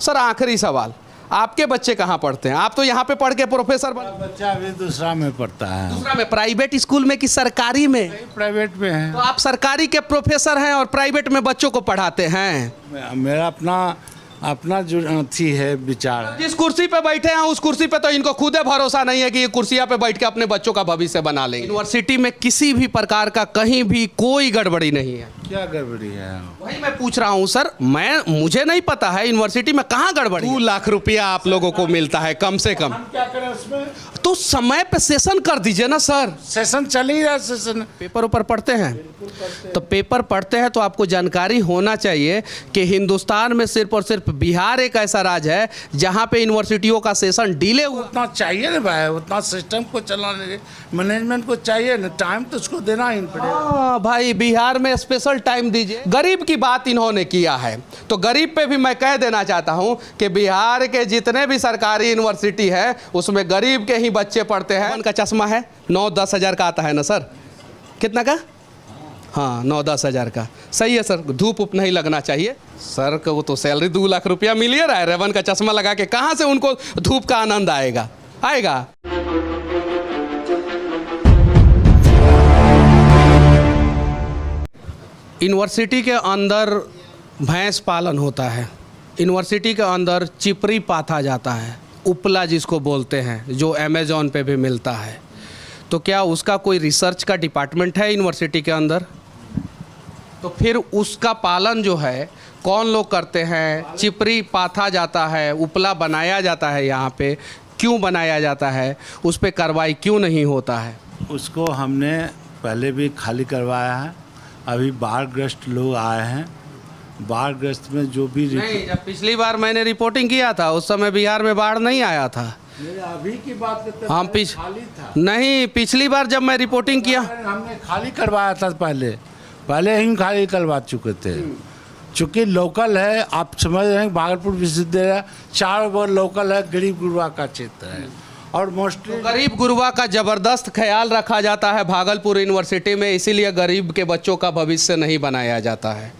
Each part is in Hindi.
सर आखिरी सवाल, आपके बच्चे कहाँ पढ़ते हैं? आप तो यहाँ पे पढ़ के प्रोफेसर बन। बच्चा अभी दूसरा में पढ़ता है। दूसरा में प्राइवेट स्कूल में कि सरकारी में? प्राइवेट में है। तो आप सरकारी के प्रोफेसर हैं और प्राइवेट में बच्चों को पढ़ाते हैं। मेरा अपना जो थी है विचार। जिस कुर्सी पे बैठे हैं उस कुर्सी पे तो इनको खुद भरोसा नहीं है कि ये कुर्सियां पे बैठ के अपने बच्चों का भविष्य बना लेंगे। यूनिवर्सिटी में किसी भी प्रकार का कहीं भी कोई गड़बड़ी नहीं है। क्या गड़बड़ी है? वही मैं पूछ रहा हूँ सर, मुझे नहीं पता है यूनिवर्सिटी में कहाँ गड़बड़ी। 2 लाख रुपया आप लोगों को मिलता है कम से कम। हम क्या करें उसमें? तो समय पे सेशन कर दीजिए ना सर। सेशन चल ही रहा है। सेशन पेपर ऊपर पढ़ते हैं? तो पेपर पढ़ते हैं तो आपको जानकारी होना चाहिए कि हिंदुस्तान में सिर्फ और सिर्फ बिहार एक ऐसा राज्य है जहां पे यूनिवर्सिटियों का सेशन डिले हुआ। उतना चाहिए ना भाई, उतना सिस्टम को चलाने मैनेजमेंट को चाहिए ना, टाइम तो उसको देना ही पड़ेगा। हाँ भाई, बिहार में स्पेशल टाइम दीजिए। गरीब की बात इन्होंने किया है तो गरीब पे भी मैं कह देना चाहता हूं कि बिहार के जितने भी सरकारी यूनिवर्सिटी है उसमें गरीब के ही बच्चे पढ़ते हैं। उनका चश्मा है 9-10 हज़ार का आता है ना सर? कितना का? हाँ 9-10 हज़ार का। सही है सर, धूप उप नहीं लगना चाहिए सर को। तो सैलरी 2 लाख रुपया मिल ही रहा है। रेवन का चश्मा लगा के कहाँ से उनको धूप का आनंद आएगा? यूनिवर्सिटी के अंदर भैंस पालन होता है, यूनिवर्सिटी के अंदर चिपरी पाथा जाता है, उपला जिसको बोलते हैं, जो अमेज़ॉन पे भी मिलता है। तो क्या उसका कोई रिसर्च का डिपार्टमेंट है यूनिवर्सिटी के अंदर? तो फिर उसका पालन जो है कौन लोग करते हैं? चिपरी पाथा जाता है, उपला बनाया जाता है, यहाँ पे क्यों बनाया जाता है? उस पर कार्रवाई क्यों नहीं होता है? उसको हमने पहले भी खाली करवाया है। अभी बाढ़ग्रस्त लोग आए हैं, बाढ़ग्रस्त में जो भी नहीं, जब पिछली बार मैंने रिपोर्टिंग किया था उस समय बिहार में बाढ़ नहीं आया था। अभी की बात करते हम खाली था। नहीं, पिछली बार जब मैं रिपोर्टिंग किया हमने खाली करवाया था। पहले ही खाली करवा चुके थे। चूँकि लोकल है, आप समझ रहे हैं, भागलपुर विश्वविद्यालय 4 बार लोकल है, गरीब गुरबा का क्षेत्र है और मोस्टली गरीब गुरबा का ज़बरदस्त ख्याल रखा जाता है भागलपुर यूनिवर्सिटी में, इसीलिए गरीब के बच्चों का भविष्य नहीं बनाया जाता है।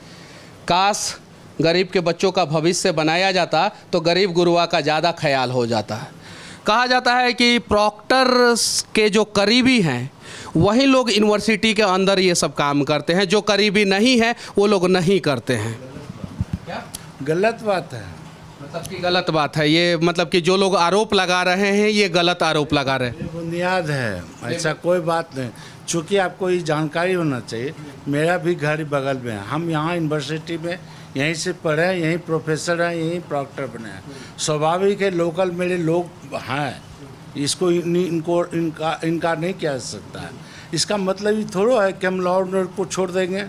काश गरीब के बच्चों का भविष्य बनाया जाता तो गरीब गुरबा का ज़्यादा ख्याल हो जाता है। कहा जाता है कि प्रॉक्टर के जो करीबी हैं वही लोग यूनिवर्सिटी के अंदर ये सब काम करते हैं, जो करीबी नहीं है वो लोग नहीं करते हैं। क्या गलत बात है? मतलब कि गलत बात है ये? मतलब कि जो लोग आरोप लगा रहे हैं ये गलत आरोप लगा रहे हैं। बुनियाद है, ऐसा कोई बात नहीं। चूँकि आपको ये जानकारी होना चाहिए, मेरा भी घर बगल में है। हम यहाँ यूनिवर्सिटी में यहीं से पढ़े, यहीं प्रोफेसर हैं, यहीं प्रॉक्टर बने हैं। स्वाभाविक है, लोकल मेरे लोग हैं, इसको इनकार नहीं किया जा सकता है। इसका मतलब ये थोड़ा है कि हम लॉ एंड ऑर्डर को छोड़ देंगे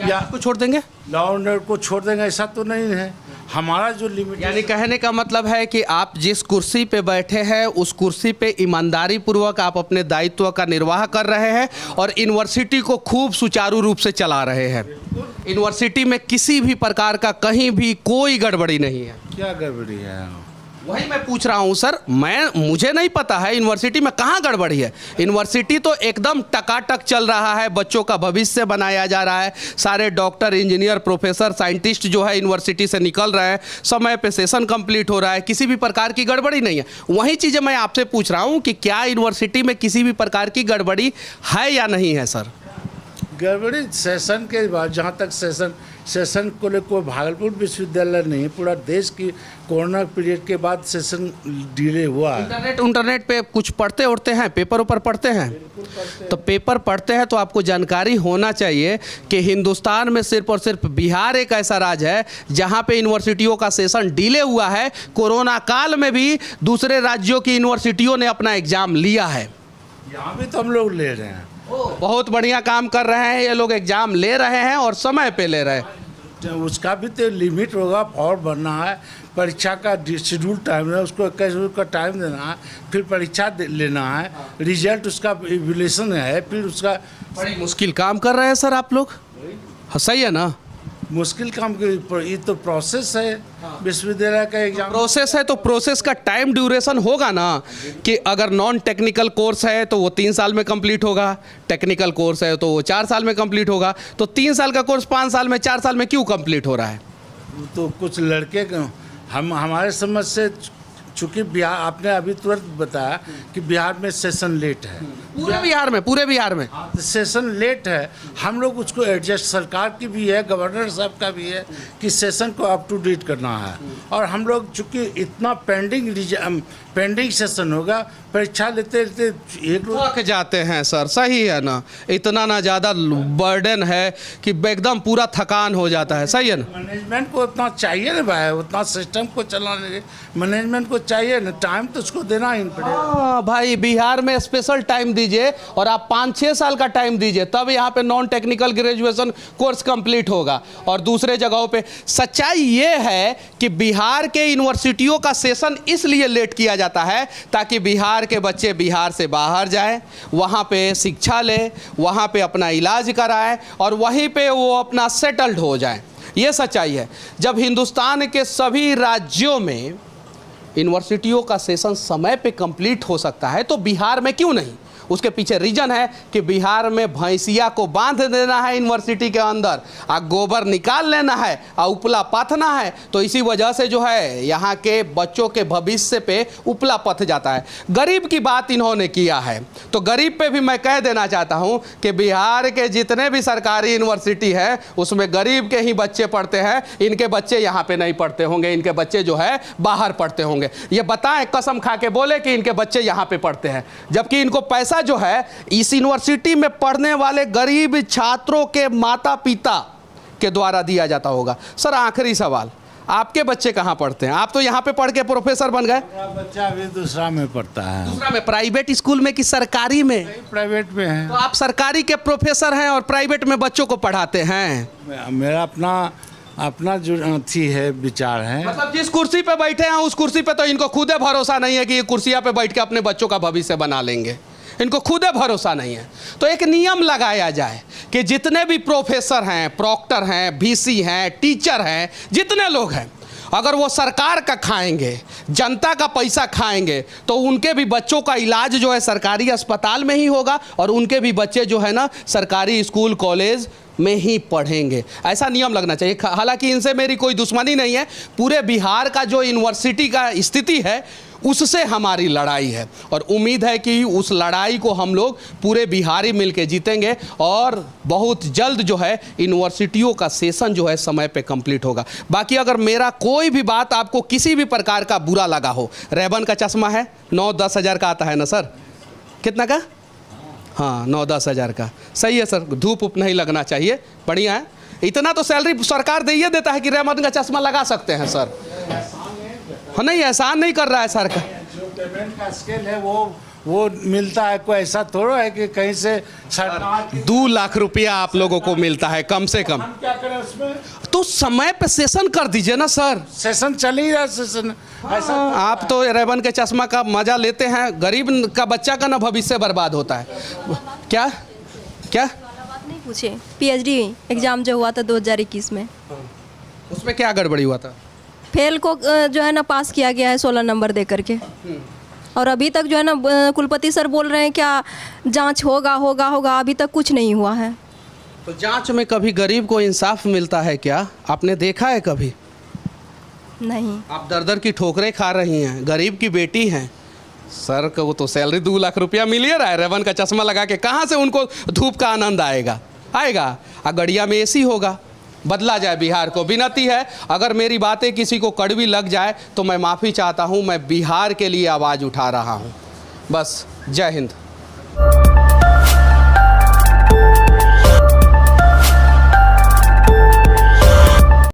या को छोड़ देंगे, लॉ एंड ऑर्डर को छोड़ देंगे, ऐसा तो नहीं है। हमारा जो लिमिट, यानी कहने का मतलब है कि आप जिस कुर्सी पे बैठे हैं उस कुर्सी पे ईमानदारी पूर्वक आप अपने दायित्व का निर्वाह कर रहे हैं और यूनिवर्सिटी को खूब सुचारू रूप से चला रहे हैं। यूनिवर्सिटी में किसी भी प्रकार का कहीं भी कोई गड़बड़ी नहीं है। क्या गड़बड़ी है? वही मैं पूछ रहा हूँ सर, मुझे नहीं पता है यूनिवर्सिटी में कहाँ गड़बड़ी है। यूनिवर्सिटी तो एकदम टकाटक चल रहा है, बच्चों का भविष्य बनाया जा रहा है। सारे डॉक्टर, इंजीनियर, प्रोफेसर, साइंटिस्ट जो है यूनिवर्सिटी से निकल रहे हैं, समय पे सेशन कंप्लीट हो रहा है, किसी भी प्रकार की गड़बड़ी नहीं है। वही चीज़ें मैं आपसे पूछ रहा हूँ कि क्या यूनिवर्सिटी में किसी भी प्रकार की गड़बड़ी है या नहीं है सर? गड़बड़ी सेशन के बाद, जहाँ तक सेशन को लेकर कोई भागलपुर विश्वविद्यालय नहीं, पूरा देश की कोरोना पीरियड के बाद सेशन डिले हुआ है। इंटरनेट पे कुछ पढ़ते उड़ते हैं, पेपर ऊपर पढ़ते हैं? तो पेपर पढ़ते हैं तो आपको जानकारी होना चाहिए कि हिंदुस्तान में सिर्फ और सिर्फ बिहार एक ऐसा राज्य है जहाँ पे यूनिवर्सिटियों का सेशन डिले हुआ है। कोरोना काल में भी दूसरे राज्यों की यूनिवर्सिटियों ने अपना एग्ज़ाम लिया है। यहाँ भी तो हम लोग ले रहे हैं। बहुत बढ़िया काम कर रहे हैं ये लोग, एग्जाम ले रहे हैं और समय पे ले रहे हैं। उसका भी तो लिमिट होगा, फॉर्म भरना है, परीक्षा का शेड्यूल टाइम है, उसको 21 का टाइम देना है, फिर परीक्षा लेना है, रिजल्ट उसका इवैल्यूएशन है, फिर उसका। बड़ी मुश्किल काम कर रहे हैं सर आप लोग। हाँ, सही है ना? मुश्किल काम ये तो प्रोसेस है विश्वविद्यालय का एग्जाम। प्रोसेस है तो प्रोसेस का टाइम ड्यूरेशन होगा ना, कि अगर नॉन टेक्निकल कोर्स है तो वो 3 साल में कंप्लीट होगा, टेक्निकल कोर्स है तो वो 4 साल में कंप्लीट होगा। तो 3 साल का कोर्स 5 साल में, 4 साल में क्यों कंप्लीट हो रहा है? तो कुछ लड़के हम हमारे समझ से, चूँकि बिहार, आपने अभी तुरंत बताया कि बिहार में सेशन लेट है, पूरे बिहार में सेशन लेट है। हम लोग उसको एडजस्ट, सरकार की भी है, गवर्नर साहब का भी है कि सेशन को अप टू डेट करना है। और हम लोग चूँकि इतना पेंडिंग सेशन होगा, परीक्षा लेते लेते एक थक जाते हैं सर, सही है ना, इतना ना ज़्यादा बर्डन है कि एकदम पूरा थकान हो जाता है, सही है ना। मैनेजमेंट को उतना चाहिए ना भाई, उतना सिस्टम को चलाने के मैनेजमेंट को चाहिए ना, टाइम तो उसको देना ही पड़ेगा। हाँ भाई, बिहार में स्पेशल टाइम दीजिए और आप 5-6 साल का टाइम दीजिए, तब यहाँ पे non technical graduation course complete होगा। और दूसरे जगहों पे सच्चाई ये है कि बिहार के यूनिवर्सिटियों का सेशन इसलिए लेट किया जाता है ताकि बिहार के बच्चे बिहार से बाहर जाएं, वहाँ पे शिक्षा लें, वहाँ पे अपना इलाज कराएं और वहीं पे वो अपना सेटल्ड हो जाएं। ये सच्चाई है। जब हिंदुस्तान के सभी राज्यों में यूनिवर्सिटियों का सेशन समय पे कंप्लीट हो सकता है तो बिहार में क्यों नहीं? उसके पीछे रीजन है कि बिहार में भैंसिया को बांध देना है यूनिवर्सिटी के अंदर, गोबर निकाल लेना है और उपला पाथना है। तो इसी वजह से जो है यहाँ के बच्चों के भविष्य पे उपला पथ जाता है। गरीब की बात इन्होंने किया है, तो गरीब पे भी मैं कह देना चाहता हूँ कि बिहार के जितने भी सरकारी यूनिवर्सिटी है उसमें गरीब के ही बच्चे पढ़ते हैं। इनके बच्चे यहाँ पे नहीं पढ़ते होंगे, इनके बच्चे जो है बाहर पढ़ते होंगे। ये बताएं, कसम खा के बोले कि इनके बच्चे यहाँ पे पढ़ते हैं, जबकि इनको पैसा जो है इस यूनिवर्सिटी में पढ़ने वाले गरीब छात्रों के माता पिता के द्वारा दिया जाता होगा। सर आखिरी सवाल, आपके बच्चे कहाँ पढ़ते हैं? आप तो यहाँ पे पढ़ के प्रोफेसर बन गए। मेरा बच्चा अभी दूसरा में पढ़ता है। दूसरा में? प्राइवेट स्कूल में कि सरकारी में? प्राइवेट में है। तो आप सरकारी के प्रोफेसर हैं और प्राइवेट में बच्चों को पढ़ाते हैं। मेरा अपना जो थी है, विचार है। मतलब जिस कुर्सी पे बैठे हैं उस कुर्सी पे तो इनको खुद भरोसा नहीं है कि ये कुर्सियां पे बैठ के अपने बच्चों का भविष्य बना लेंगे। इनको खुद भरोसा नहीं है। तो एक नियम लगाया जाए कि जितने भी प्रोफेसर हैं, प्रॉक्टर हैं, वीसी हैं, टीचर हैं, जितने लोग हैं, अगर वो सरकार का खाएंगे, जनता का पैसा खाएंगे, तो उनके भी बच्चों का इलाज जो है सरकारी अस्पताल में ही होगा और उनके भी बच्चे जो है ना सरकारी स्कूल कॉलेज में ही पढ़ेंगे। ऐसा नियम लगना चाहिए। हालांकि इनसे मेरी कोई दुश्मनी नहीं है, पूरे बिहार का जो यूनिवर्सिटी का स्थिति है उससे हमारी लड़ाई है और उम्मीद है कि उस लड़ाई को हम लोग पूरे बिहारी मिलके जीतेंगे और बहुत जल्द जो है यूनिवर्सिटियों का सेशन जो है समय पे कंप्लीट होगा। बाकी अगर मेरा कोई भी बात आपको किसी भी प्रकार का बुरा लगा हो, रेबन का चश्मा है 9-10 हज़ार का आता है ना सर? कितना का? हाँ 9-10 हज़ार का। सही है सर, धूप उप नहीं लगना चाहिए, बढ़िया है। इतना तो सैलरी सरकार दे ही देता है कि रेबन का चश्मा लगा सकते हैं सर। हाँ नहीं, एहसान नहीं कर रहा है सरकार। जो पेमेंट का स्केल है वो मिलता है, कोई ऐसा थोड़ा है कि कहीं से सरकार 2 लाख रुपया आप लोगों को मिलता है कम से कम। हम क्या करें उसमें? तो समय पे सेशन कर दीजिए ना सर। सेशन चल ही रहा है, सेशन ऐसा। आप तो रेबन के चश्मा का मजा लेते हैं, गरीब का बच्चा का ना भविष्य बर्बाद होता है। क्या क्या बात नहीं पूछे। पीएचडी एग्जाम जो हुआ था 2021 में, उसमें क्या गड़बड़ी हुआ था? फेल को जो है ना पास किया गया है 16 नंबर दे करके। और अभी तक जो है ना कुलपति सर बोल रहे हैं क्या जांच होगा, अभी तक कुछ नहीं हुआ है। तो जांच में कभी गरीब को इंसाफ मिलता है क्या? आपने देखा है कभी? नहीं। आप दर की ठोकरें खा रही हैं, गरीब की बेटी हैं। सर को तो सैलरी 2 लाख रुपया मिल ही रहा है, रेबन का चश्मा लगा के कहाँ से उनको धूप का आनंद आएगा? गड़िया में एसी होगा। बदला जाए बिहार को, विनती है। अगर मेरी बातें किसी को कड़वी लग जाए तो मैं माफ़ी चाहता हूँ। मैं बिहार के लिए आवाज़ उठा रहा हूँ। बस, जय हिंद।